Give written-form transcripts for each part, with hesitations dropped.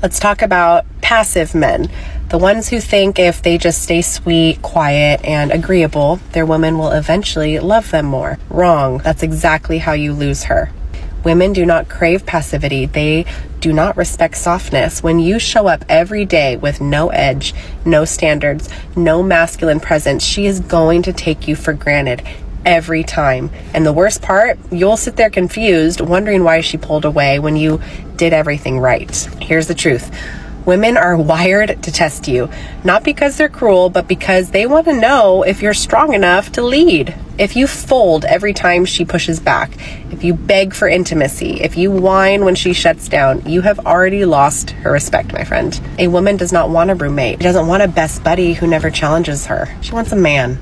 Let's talk about passive men. The ones who think if they just stay sweet, quiet, and agreeable, their women will eventually love them more. Wrong. That's exactly how you lose her. Women do not crave passivity. They do not respect softness. When you show up every day with no edge, no standards, no masculine presence, she is going to take you for granted every time. And the worst part, you'll sit there confused, wondering why she pulled away when you did everything right. Here's the truth. Women are wired to test you, not because they're cruel, but because they want to know if you're strong enough to lead. If you fold every time she pushes back, if you beg for intimacy, if you whine when she shuts down, you have already lost her respect, my friend. A woman does not want a roommate. She doesn't want a best buddy who never challenges her. She wants a man.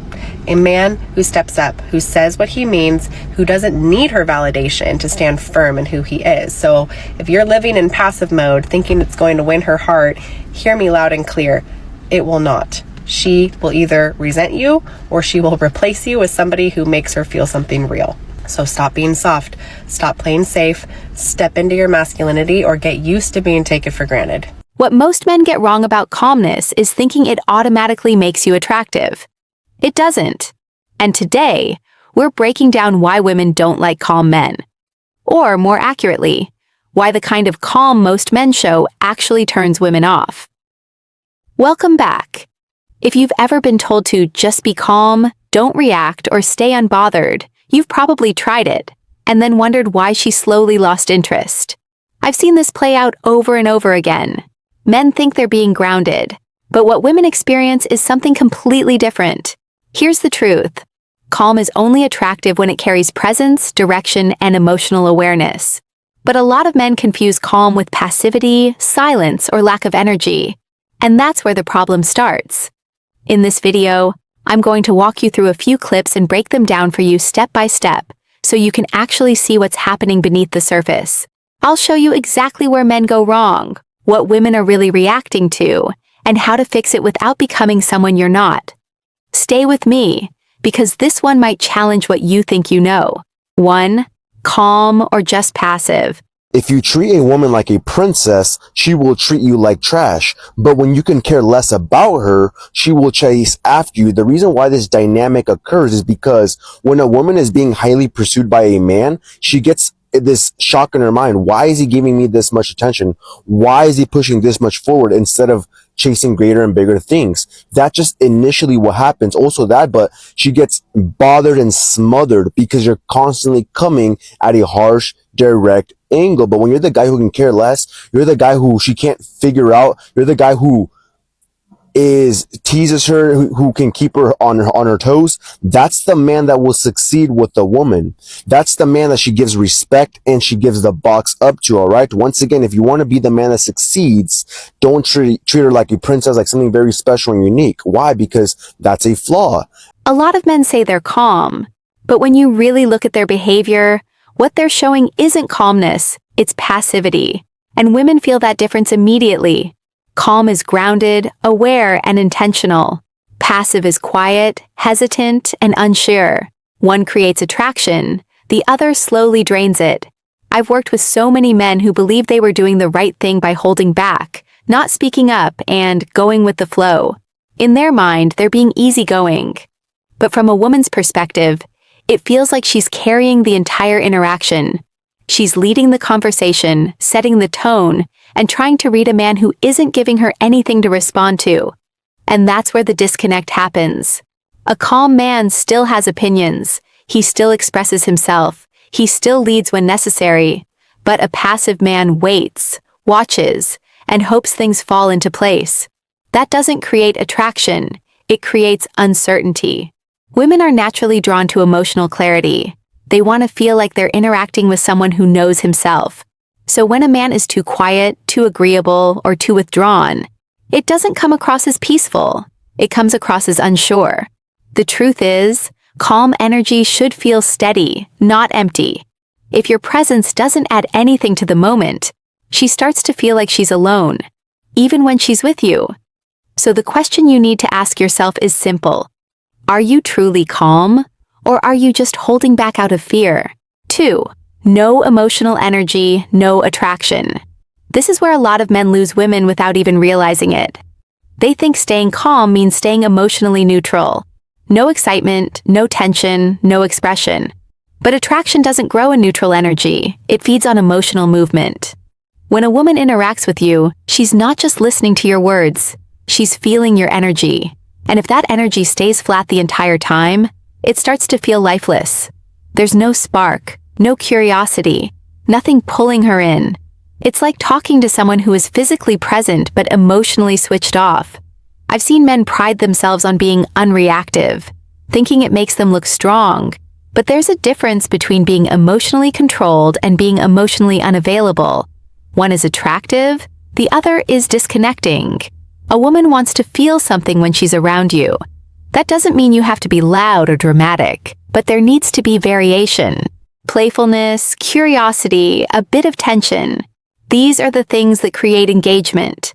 A man who steps up, who says what he means, who doesn't need her validation to stand firm in who he is. So if you're living in passive mode, thinking it's going to win her heart, hear me loud and clear. It will not. She will either resent you or she will replace you with somebody who makes her feel something real. So stop being soft, stop playing safe, step into your masculinity, or get used to being taken for granted. What most men get wrong about calmness is thinking it automatically makes you attractive. It doesn't. And today, we're breaking down why women don't like calm men. Or, more accurately, why the kind of calm most men show actually turns women off. Welcome back. If you've ever been told to just be calm, don't react, or stay unbothered, you've probably tried it, and then wondered why she slowly lost interest. I've seen this play out over and over again. Men think they're being grounded, but what women experience is something completely different. Here's the truth. Calm is only attractive when it carries presence, direction, and emotional awareness. But a lot of men confuse calm with passivity, silence, or lack of energy. And that's where the problem starts. In this video, I'm going to walk you through a few clips and break them down for you step by step, so you can actually see what's happening beneath the surface. I'll show you exactly where men go wrong, what women are really reacting to, and how to fix it without becoming someone you're not. Stay with me, because this one might challenge what you think you know. 1. Calm or just passive. If you treat a woman like a princess, she will treat you like trash. But when you can care less about her, she will chase after you. The reason why this dynamic occurs is because when a woman is being highly pursued by a man, she gets this shock in her mind. Why is he giving me this much attention? Why is he pushing this much forward instead of chasing greater and bigger things? That's just initially what happens. Also that, but she gets bothered and smothered because you're constantly coming at a harsh, direct angle. But when you're the guy who can care less, you're the guy who she can't figure out, you're the guy who teases her, who can keep her on her toes, that's the man that will succeed with the woman. That's the man that she gives respect and she gives the box up to. All right, once again, if you want to be the man that succeeds, don't treat her like a princess, like something very special and unique. Why? Because that's a flaw. A lot of men say they're calm, but when you really look at their behavior, what they're showing isn't calmness, it's passivity. And women feel that difference immediately. Calm is grounded, aware, and intentional. Passive is quiet, hesitant, and unsure. One creates attraction, the other slowly drains it. I've worked with so many men who believed they were doing the right thing by holding back, not speaking up, and going with the flow. In their mind, they're being easygoing. But from a woman's perspective, it feels like she's carrying the entire interaction. She's leading the conversation, setting the tone, and trying to read a man who isn't giving her anything to respond to. And that's where the disconnect happens. A calm man still has opinions. He still expresses himself. He still leads when necessary. But a passive man waits, watches, and hopes things fall into place. That doesn't create attraction. It creates uncertainty. Women are naturally drawn to emotional clarity. They want to feel like they're interacting with someone who knows himself. So when a man is too quiet, too agreeable, or too withdrawn, it doesn't come across as peaceful. It comes across as unsure. The truth is, calm energy should feel steady, not empty. If your presence doesn't add anything to the moment, she starts to feel like she's alone, even when she's with you. So the question you need to ask yourself is simple. Are you truly calm, or are you just holding back out of fear? 2. No emotional energy, no attraction. This is where a lot of men lose women without even realizing it. They think staying calm means staying emotionally neutral. No excitement, no tension, no expression. But attraction doesn't grow in neutral energy. It feeds on emotional movement. When a woman interacts with you, she's not just listening to your words. She's feeling your energy. And if that energy stays flat the entire time, it starts to feel lifeless. There's no spark, no curiosity, nothing pulling her in. It's like talking to someone who is physically present but emotionally switched off. I've seen men pride themselves on being unreactive, thinking it makes them look strong. But there's a difference between being emotionally controlled and being emotionally unavailable. One is attractive, the other is disconnecting. A woman wants to feel something when she's around you. That doesn't mean you have to be loud or dramatic, but there needs to be variation. Playfulness, curiosity, a bit of tension. These are the things that create engagement.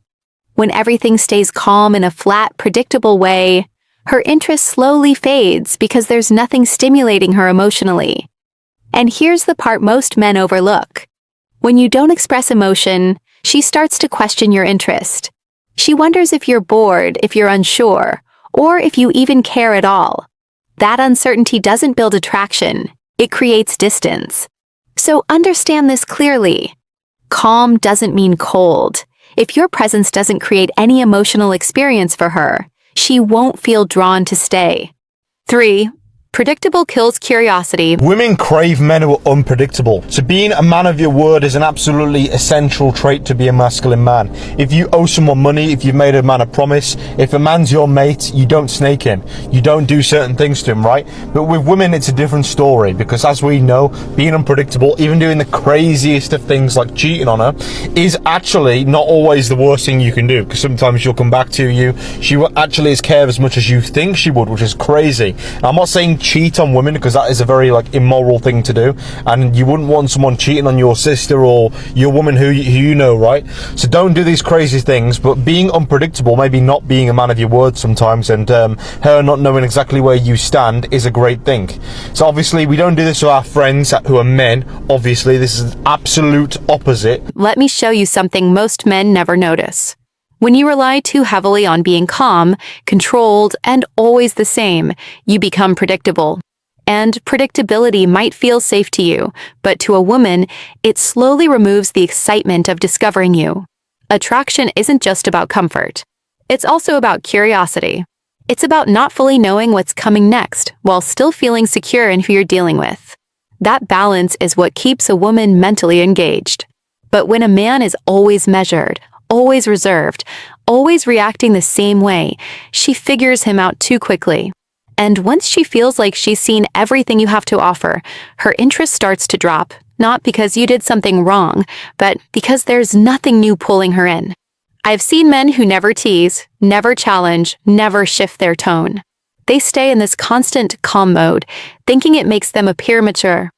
When everything stays calm in a flat, predictable way, her interest slowly fades because there's nothing stimulating her emotionally. And here's the part most men overlook. When you don't express emotion, she starts to question your interest. She wonders if you're bored, if you're unsure, or if you even care at all. That uncertainty doesn't build attraction, it creates distance. So understand this clearly. Calm doesn't mean cold. If your presence doesn't create any emotional experience for her, she won't feel drawn to stay. 3. Predictable kills curiosity. Women crave men who are unpredictable. So being a man of your word is an absolutely essential trait to be a masculine man. If you owe someone money, if you've made a man a promise, if a man's your mate, you don't snake him. You don't do certain things to him, right? But with women, it's a different story because as we know, being unpredictable, even doing the craziest of things like cheating on her, is actually not always the worst thing you can do because sometimes she'll come back to you. She actually is care as much as you think she would, which is crazy. Now, I'm not saying cheat on women because that is a very immoral thing to do, and you wouldn't want someone cheating on your sister or your woman who you know, right? So don't do these crazy things. But being unpredictable, maybe not being a man of your word sometimes, and her not knowing exactly where you stand is a great thing. So obviously we don't do this to our friends who are men. Obviously this is absolute opposite. Let me show you something most men never notice. When you rely too heavily on being calm, controlled, and always the same, you become predictable. And predictability might feel safe to you, but to a woman, it slowly removes the excitement of discovering you. Attraction isn't just about comfort. It's also about curiosity. It's about not fully knowing what's coming next, while still feeling secure in who you're dealing with. That balance is what keeps a woman mentally engaged. But when a man is always measured, always reserved, always reacting the same way, she figures him out too quickly. And once she feels like she's seen everything you have to offer, her interest starts to drop, not because you did something wrong, but because there's nothing new pulling her in. I've seen men who never tease, never challenge, never shift their tone. They stay in this constant calm mode, thinking it makes them appear mature.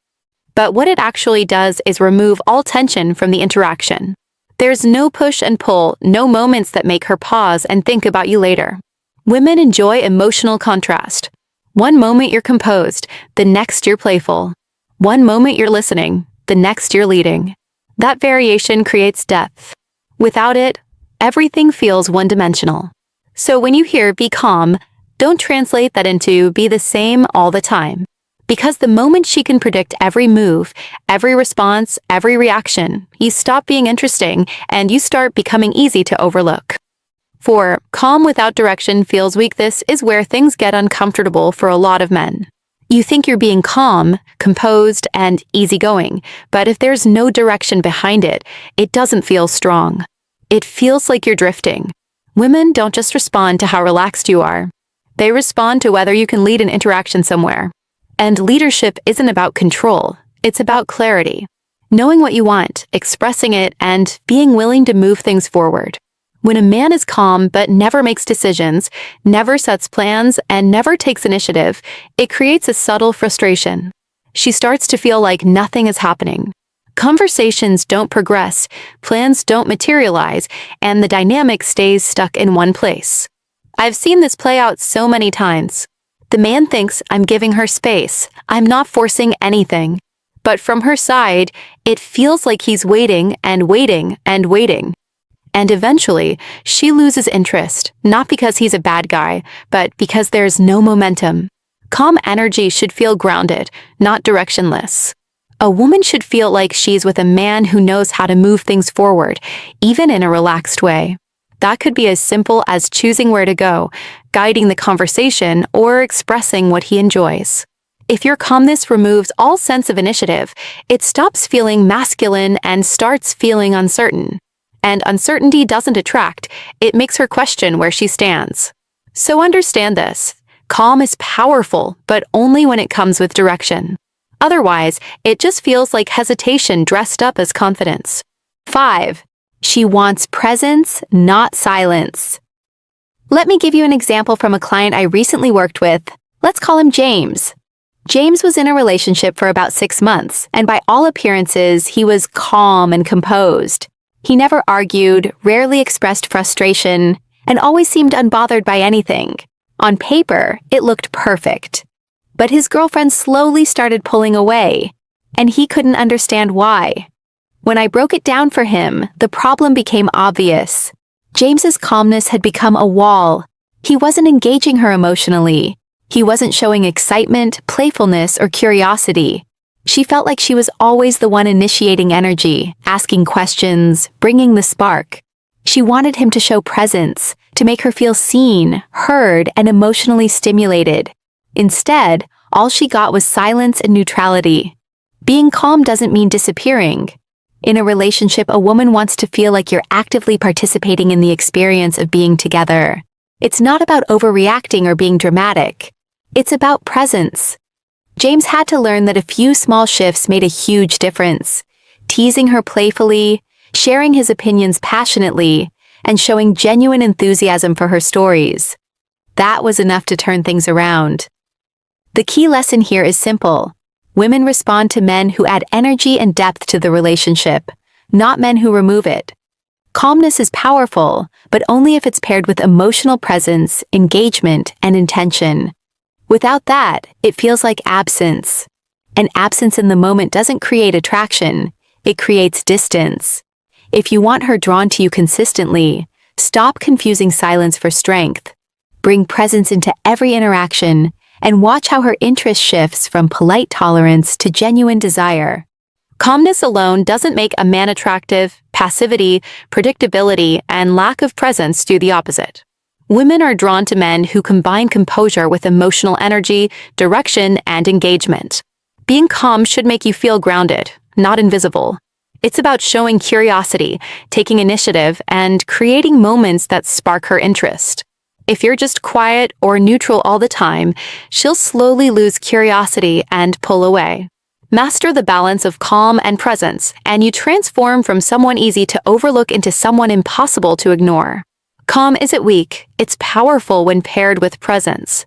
But what it actually does is remove all tension from the interaction. There's no push and pull, no moments that make her pause and think about you later. Women enjoy emotional contrast. One moment you're composed, the next you're playful. One moment you're listening, the next you're leading. That variation creates depth. Without it, everything feels one-dimensional. So when you hear be calm, don't translate that into be the same all the time. Because the moment she can predict every move, every response, every reaction, you stop being interesting and you start becoming easy to overlook. 4. Calm without direction feels weak. This is where things get uncomfortable for a lot of men. You think you're being calm, composed, and easygoing, but if there's no direction behind it, it doesn't feel strong. It feels like you're drifting. Women don't just respond to how relaxed you are. They respond to whether you can lead an interaction somewhere. And leadership isn't about control, it's about clarity. Knowing what you want, expressing it, and being willing to move things forward. When a man is calm but never makes decisions, never sets plans, and never takes initiative, it creates a subtle frustration. She starts to feel like nothing is happening. Conversations don't progress, plans don't materialize, and the dynamic stays stuck in one place. I've seen this play out so many times. The man thinks I'm giving her space, I'm not forcing anything. But from her side, it feels like he's waiting and waiting and waiting. And eventually, she loses interest, not because he's a bad guy, but because there's no momentum. Calm energy should feel grounded, not directionless. A woman should feel like she's with a man who knows how to move things forward, even in a relaxed way. That could be as simple as choosing where to go, guiding the conversation, or expressing what he enjoys. If your calmness removes all sense of initiative, it stops feeling masculine and starts feeling uncertain. And uncertainty doesn't attract, it makes her question where she stands. So understand this. Calm is powerful, but only when it comes with direction. Otherwise, it just feels like hesitation dressed up as confidence. 5. She wants presence, not silence. Let me give you an example from a client I recently worked with. Let's call him James. James was in a relationship for about 6 months, and by all appearances, he was calm and composed. He never argued, rarely expressed frustration, and always seemed unbothered by anything. On paper, it looked perfect. But his girlfriend slowly started pulling away, and he couldn't understand why. When I broke it down for him, the problem became obvious. James's calmness had become a wall. He wasn't engaging her emotionally. He wasn't showing excitement, playfulness, or curiosity. She felt like she was always the one initiating energy, asking questions, bringing the spark. She wanted him to show presence, to make her feel seen, heard, and emotionally stimulated. Instead, all she got was silence and neutrality. Being calm doesn't mean disappearing. In a relationship, a woman wants to feel like you're actively participating in the experience of being together. It's not about overreacting or being dramatic. It's about presence. James had to learn that a few small shifts made a huge difference. Teasing her playfully, sharing his opinions passionately, and showing genuine enthusiasm for her stories. That was enough to turn things around. The key lesson here is simple. Women respond to men who add energy and depth to the relationship, not men who remove it. Calmness is powerful, but only if it's paired with emotional presence, engagement, and intention. Without that, it feels like absence. And absence in the moment doesn't create attraction, it creates distance. If you want her drawn to you consistently, stop confusing silence for strength. Bring presence into every interaction, and watch how her interest shifts from polite tolerance to genuine desire. Calmness alone doesn't make a man attractive. Passivity, predictability, and lack of presence do the opposite. Women are drawn to men who combine composure with emotional energy, direction, and engagement. Being calm should make you feel grounded, not invisible. It's about showing curiosity, taking initiative, and creating moments that spark her interest. If you're just quiet or neutral all the time, she'll slowly lose curiosity and pull away. Master the balance of calm and presence, and you transform from someone easy to overlook into someone impossible to ignore. Calm isn't weak, it's powerful when paired with presence.